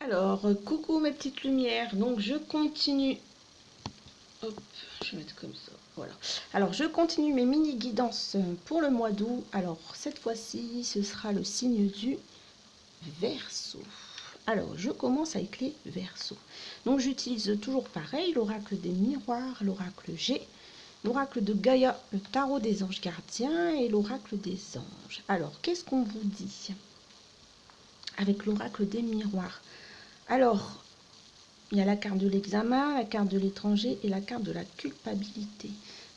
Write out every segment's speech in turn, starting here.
Alors, coucou mes petites lumières. Donc, je continue. Hop, je vais mettre comme ça. Voilà. Alors, je continue mes mini guidances pour le mois d'août. Alors, cette fois-ci, ce sera le signe du Verseau. Alors, je commence avec les Verseaux. Donc, j'utilise toujours pareil l'oracle des miroirs, l'oracle G, l'oracle de Gaïa, le tarot des anges gardiens et l'oracle des anges. Alors, qu'est-ce qu'on vous dit avec l'oracle des miroirs? Alors, il y a la carte de l'examen, la carte de l'étranger et la carte de la culpabilité.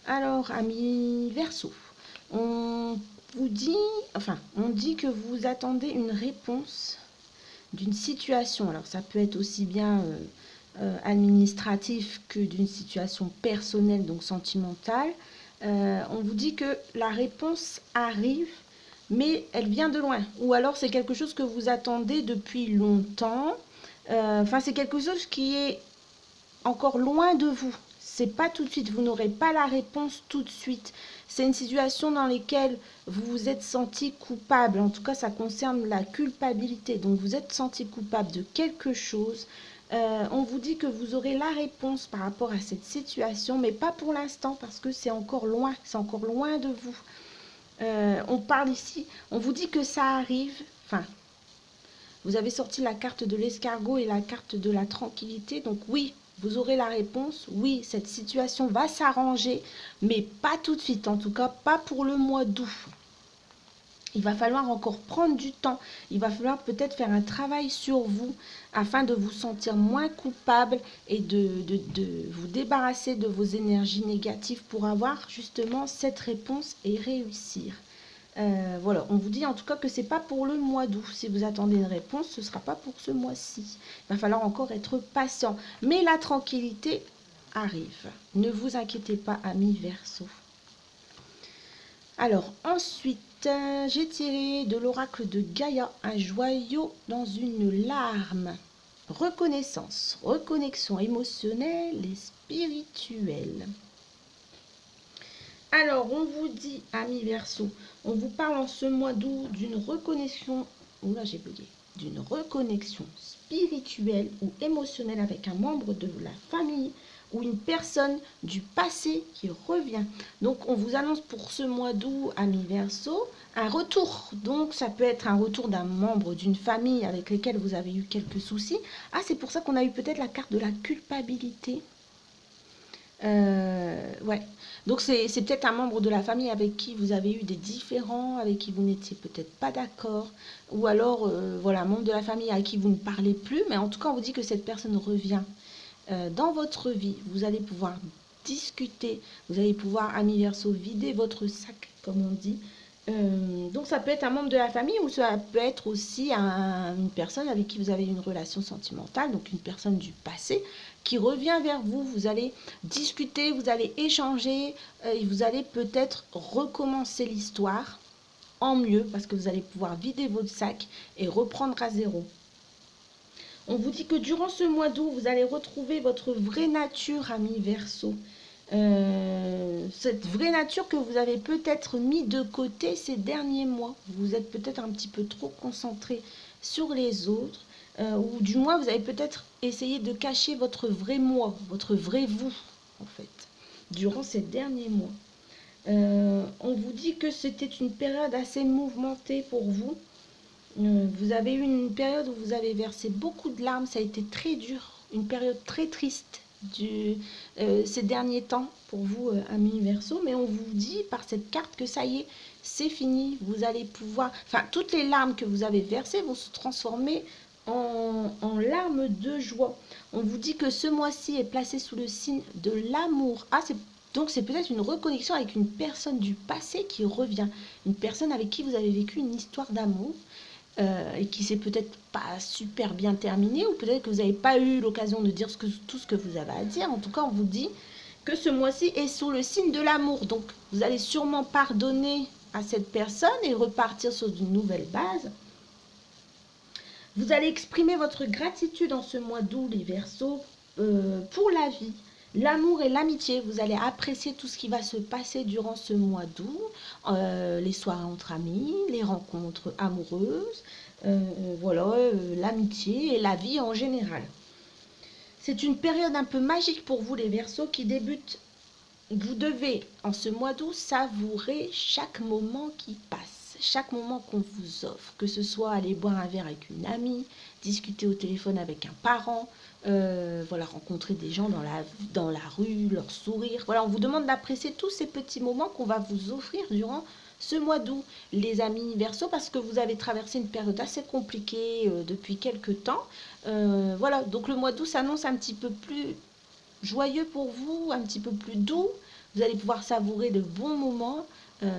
Alors, amis Verseau, on vous dit, on dit que vous attendez une réponse d'une situation. Alors, ça peut être aussi bien administratif que d'une situation personnelle, donc sentimentale. On vous dit que la réponse arrive, mais elle vient de loin. Ou alors, c'est quelque chose que vous attendez depuis longtemps. C'est quelque chose qui est encore loin de vous. C'est pas tout de suite. Vous n'aurez pas la réponse tout de suite. C'est une situation dans laquelle vous vous êtes senti coupable. En tout cas, ça concerne la culpabilité. Donc, vous êtes senti coupable de quelque chose. On vous dit que vous aurez la réponse par rapport à cette situation, mais pas pour l'instant parce que c'est encore loin. C'est encore loin de vous. On parle ici. On vous dit que ça arrive. Vous avez sorti la carte de l'escargot et la carte de la tranquillité. Donc oui, vous aurez la réponse. Oui, cette situation va s'arranger, mais pas tout de suite. En tout cas, pas pour le mois d'août. Il va falloir encore prendre du temps. Il va falloir peut-être faire un travail sur vous afin de vous sentir moins coupable et de vous débarrasser de vos énergies négatives pour avoir justement cette réponse et réussir. Voilà, on vous dit en tout cas que c'est pas pour le mois d'août. Si vous attendez une réponse, ce ne sera pas pour ce mois-ci. Il va falloir encore être patient. Mais la tranquillité arrive. Ne vous inquiétez pas, amis Verseau. Alors, ensuite, j'ai tiré de l'oracle de Gaïa un joyau dans une larme. Reconnaissance, reconnexion émotionnelle et spirituelle. Alors, on vous dit, amis Verseau, on vous parle en ce mois d'août d'une reconnexion, oula j'ai bugué, d'une reconnexion spirituelle ou émotionnelle avec un membre de la famille ou une personne du passé qui revient. Donc, on vous annonce pour ce mois d'août, amis Verseau, un retour. Donc, ça peut être un retour d'un membre d'une famille avec lequel vous avez eu quelques soucis. Ah, c'est pour ça qu'on a eu peut-être la carte de la culpabilité. Ouais. Donc c'est peut-être un membre de la famille avec qui vous avez eu des différends, avec qui vous n'étiez peut-être pas d'accord, ou alors voilà, un membre de la famille à qui vous ne parlez plus, mais en tout cas on vous dit que cette personne revient dans votre vie. Vous allez pouvoir discuter, vous allez pouvoir, amis Verseau, vider votre sac, comme on dit. Donc ça peut être un membre de la famille ou ça peut être aussi une personne avec qui vous avez une relation sentimentale, donc une personne du passé qui revient vers vous. Vous allez discuter, vous allez échanger et vous allez peut-être recommencer l'histoire en mieux parce que vous allez pouvoir vider votre sac et reprendre à zéro. On vous dit que durant ce mois d'août, vous allez retrouver votre vraie nature, amis Verseau. Cette vraie nature que vous avez peut-être mis de côté ces derniers mois. Vous êtes peut-être un petit peu trop concentré sur les autres, ou du moins vous avez peut-être essayé de cacher votre vrai moi, votre vrai vous, en fait, durant ces derniers mois. On vous dit que c'était une période assez mouvementée pour vous. Vous avez eu une période où vous avez versé beaucoup de larmes, ça a été très dur, une période très triste ces derniers temps pour vous, amis Verseau, mais on vous dit par cette carte que ça y est, c'est fini, vous allez pouvoir, toutes les larmes que vous avez versées vont se transformer en larmes de joie. On vous dit que ce mois-ci est placé sous le signe de l'amour. Donc c'est peut-être une reconnexion avec une personne du passé qui revient, une personne avec qui vous avez vécu une histoire d'amour. Et qui s'est peut-être pas super bien terminé, ou peut-être que vous n'avez pas eu l'occasion de dire tout ce que vous avez à dire. En tout cas, on vous dit que ce mois-ci est sous le signe de l'amour. Donc, vous allez sûrement pardonner à cette personne et repartir sur une nouvelle base. Vous allez exprimer votre gratitude en ce mois d'août, les Verseaux, pour la vie, l'amour et l'amitié. Vous allez apprécier tout ce qui va se passer durant ce mois d'août, les soirées entre amis, les rencontres amoureuses. voilà, l'amitié et la vie en général. C'est une période un peu magique pour vous les Verseaux qui débute. Vous devez, en ce mois d'août, savourer chaque moment qui passe, chaque moment qu'on vous offre, que ce soit aller boire un verre avec une amie, discuter au téléphone avec un parent, voilà, rencontrer des gens dans la rue, leur sourire. Voilà, on vous demande d'apprécier tous ces petits moments qu'on va vous offrir durant ce mois d'août, les amis Verseau, parce que vous avez traversé une période assez compliquée depuis quelques temps. Voilà, donc le mois d'août s'annonce un petit peu plus joyeux pour vous, un petit peu plus doux. Vous allez pouvoir savourer de bons moments.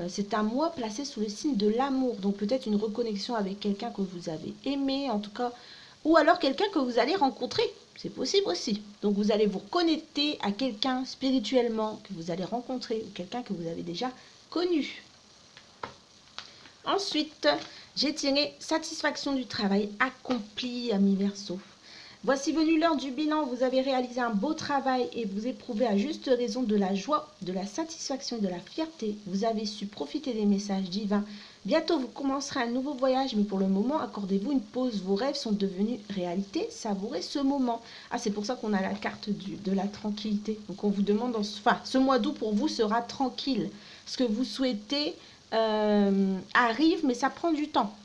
C'est un mois placé sous le signe de l'amour, donc peut-être une reconnexion avec quelqu'un que vous avez aimé, en tout cas, ou alors quelqu'un que vous allez rencontrer. C'est possible aussi. Donc vous allez vous connecter à quelqu'un spirituellement que vous allez rencontrer, ou quelqu'un que vous avez déjà connu. Ensuite, j'ai tiré satisfaction du travail accompli, ami Verseau. Voici venue l'heure du bilan, vous avez réalisé un beau travail et vous éprouvez à juste raison de la joie, de la satisfaction et de la fierté. Vous avez su profiter des messages divins. Bientôt vous commencerez un nouveau voyage, mais pour le moment, accordez-vous une pause. Vos rêves sont devenus réalité, savourez ce moment. Ah, c'est pour ça qu'on a la carte de la tranquillité. Donc on vous demande, enfin, ce mois d'août pour vous sera tranquille. Ce que vous souhaitez arrive, mais ça prend du temps.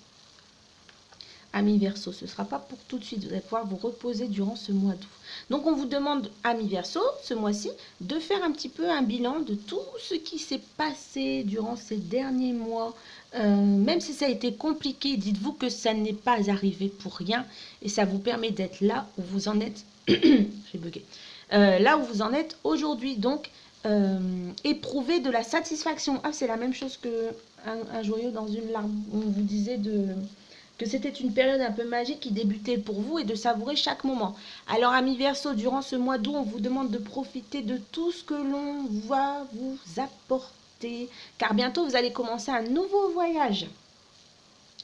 Amis Verseau, ce ne sera pas pour tout de suite, vous allez pouvoir vous reposer durant ce mois d'août. Donc on vous demande, Amis Verseau, ce mois-ci, de faire un petit peu un bilan de tout ce qui s'est passé durant ces derniers mois. Même si ça a été compliqué, dites-vous que ça n'est pas arrivé pour rien et ça vous permet d'être là où vous en êtes. J'ai bugué. Là où vous en êtes aujourd'hui. Donc, éprouver de la satisfaction. Ah, c'est la même chose que un joyau dans une larme. On vous disait que c'était une période un peu magique qui débutait pour vous et de savourer chaque moment. Alors, amis Verseau, durant ce mois d'août, on vous demande de profiter de tout ce que l'on va vous apporter, car bientôt vous allez commencer un nouveau voyage.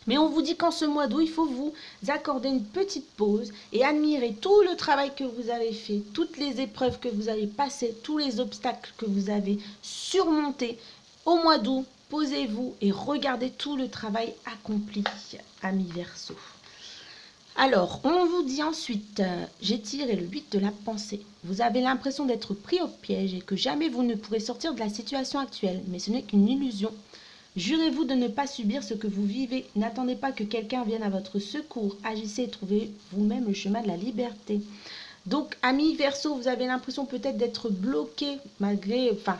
Mais on vous dit qu'en ce mois d'août, il faut vous accorder une petite pause et admirer tout le travail que vous avez fait, toutes les épreuves que vous avez passées, tous les obstacles que vous avez surmontés. Au mois d'août, posez-vous et regardez tout le travail accompli, amis Verseau. Alors, on vous dit ensuite, j'ai tiré le 8 de la pensée. Vous avez l'impression d'être pris au piège et que jamais vous ne pourrez sortir de la situation actuelle, mais ce n'est qu'une illusion. Jurez-vous de ne pas subir ce que vous vivez. N'attendez pas que quelqu'un vienne à votre secours. Agissez et trouvez vous-même le chemin de la liberté. Donc, amis Verseau, vous avez l'impression peut-être d'être bloqué malgré, enfin,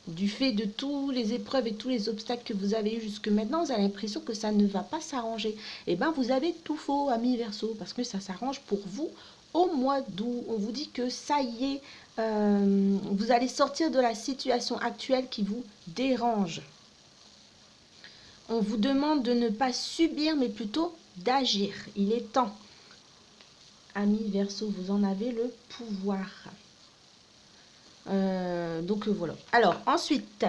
du fait de toutes les épreuves et tous les obstacles que vous avez eu jusque maintenant, vous avez l'impression que ça ne va pas s'arranger. Eh bien, vous avez tout faux, amis Verseau, parce que ça s'arrange pour vous au mois d'août. On vous dit que ça y est, vous allez sortir de la situation actuelle qui vous dérange. On vous demande de ne pas subir, mais plutôt d'agir. Il est temps. Amis Verseau, vous en avez le pouvoir. Donc voilà. Alors, ensuite,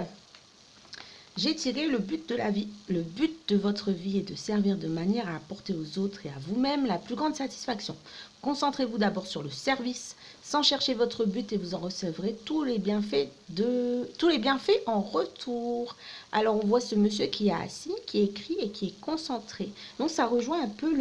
j'ai tiré le but de la vie. Le but de votre vie est de servir de manière à apporter aux autres et à vous-même la plus grande satisfaction. Concentrez-vous d'abord sur le service, sans chercher votre but et vous en recevrez tous les bienfaits en retour. Alors on voit ce monsieur qui est assis, qui écrit et qui est concentré. Donc ça rejoint un peu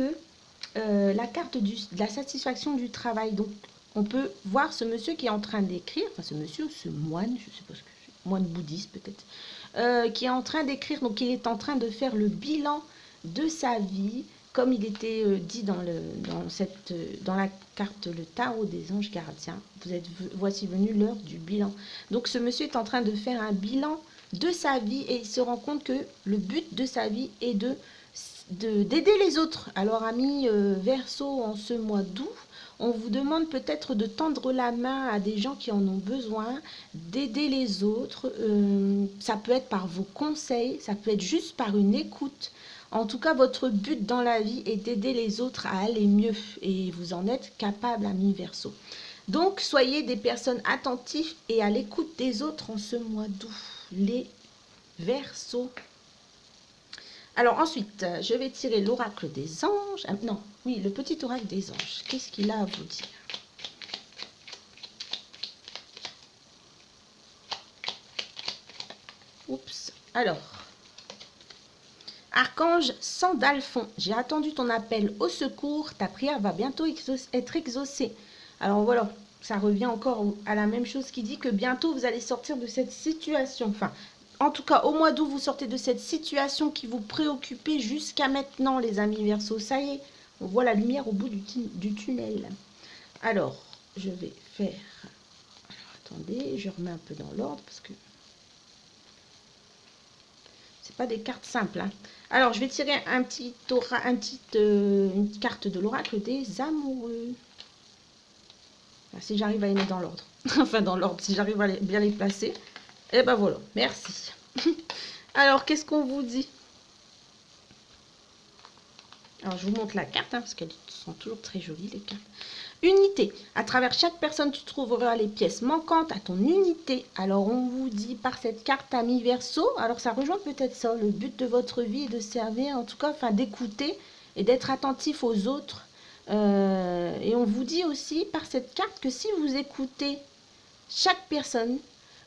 la carte de la satisfaction du travail. Donc on peut voir ce monsieur qui est en train d'écrire, enfin ce monsieur, ce moine, je ne sais pas ce que c'est, moine bouddhiste peut-être, qui est en train d'écrire, donc il est en train de faire le bilan de sa vie, comme il était dit dans la carte, le tarot des anges gardiens. Voici venu l'heure du bilan. Donc ce monsieur est en train de faire un bilan de sa vie et il se rend compte que le but de sa vie est d'aider les autres. Alors amis Verseau, en ce mois d'août, on vous demande peut-être de tendre la main à des gens qui en ont besoin, d'aider les autres. Ça peut être par vos conseils, ça peut être juste par une écoute. En tout cas, votre but dans la vie est d'aider les autres à aller mieux et vous en êtes capable, amis Verseau. Donc, soyez des personnes attentives et à l'écoute des autres en ce mois d'août, les Verseaux. Alors ensuite, je vais tirer l'oracle des anges. Non, oui, le petit oracle des anges. Qu'est-ce qu'il a à vous dire? Oups. Alors, Archange Sandalphon, j'ai attendu ton appel au secours, ta prière va bientôt être exaucée. Alors voilà, ça revient encore à la même chose qui dit que bientôt vous allez sortir de cette situation. Enfin, en tout cas, au mois d'août, vous sortez de cette situation qui vous préoccupait jusqu'à maintenant, les amis Verseau. Ça y est, on voit la lumière au bout du tunnel. Alors, je vais faire... Alors, attendez, je remets un peu dans l'ordre parce que... c'est pas des cartes simples. Hein. Alors, je vais tirer une carte de l'oracle des amoureux. Enfin, si j'arrive à les mettre dans l'ordre. Enfin, dans l'ordre, si j'arrive à bien les placer. Et ben voilà, merci. Alors, qu'est-ce qu'on vous dit? Alors, je vous montre la carte, hein, parce qu'elles sont toujours très jolies, les cartes. Unité. À travers chaque personne, tu trouveras les pièces manquantes à ton unité. Alors, on vous dit par cette carte, ami Verseau, alors ça rejoint peut-être ça. Le but de votre vie est de servir, en tout cas, enfin d'écouter et d'être attentif aux autres. Et on vous dit aussi par cette carte que si vous écoutez chaque personne,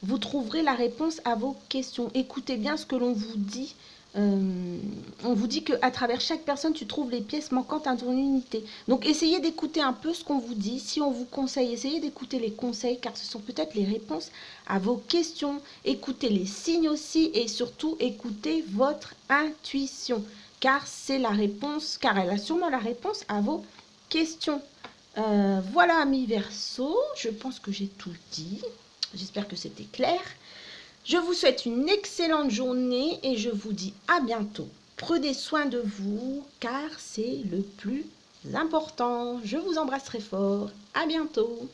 vous trouverez la réponse à vos questions. Écoutez bien ce que l'on vous dit. On vous dit qu'à travers chaque personne, tu trouves les pièces manquantes à ton unité. Donc, essayez d'écouter un peu ce qu'on vous dit. Si on vous conseille, essayez d'écouter les conseils, car ce sont peut-être les réponses à vos questions. Écoutez les signes aussi, et surtout, écoutez votre intuition, car c'est la réponse, car elle a sûrement la réponse à vos questions. Voilà, amis Verseau, je pense que j'ai tout dit. J'espère que c'était clair. Je vous souhaite une excellente journée et je vous dis à bientôt. Prenez soin de vous car c'est le plus important. Je vous embrasse très fort. À bientôt.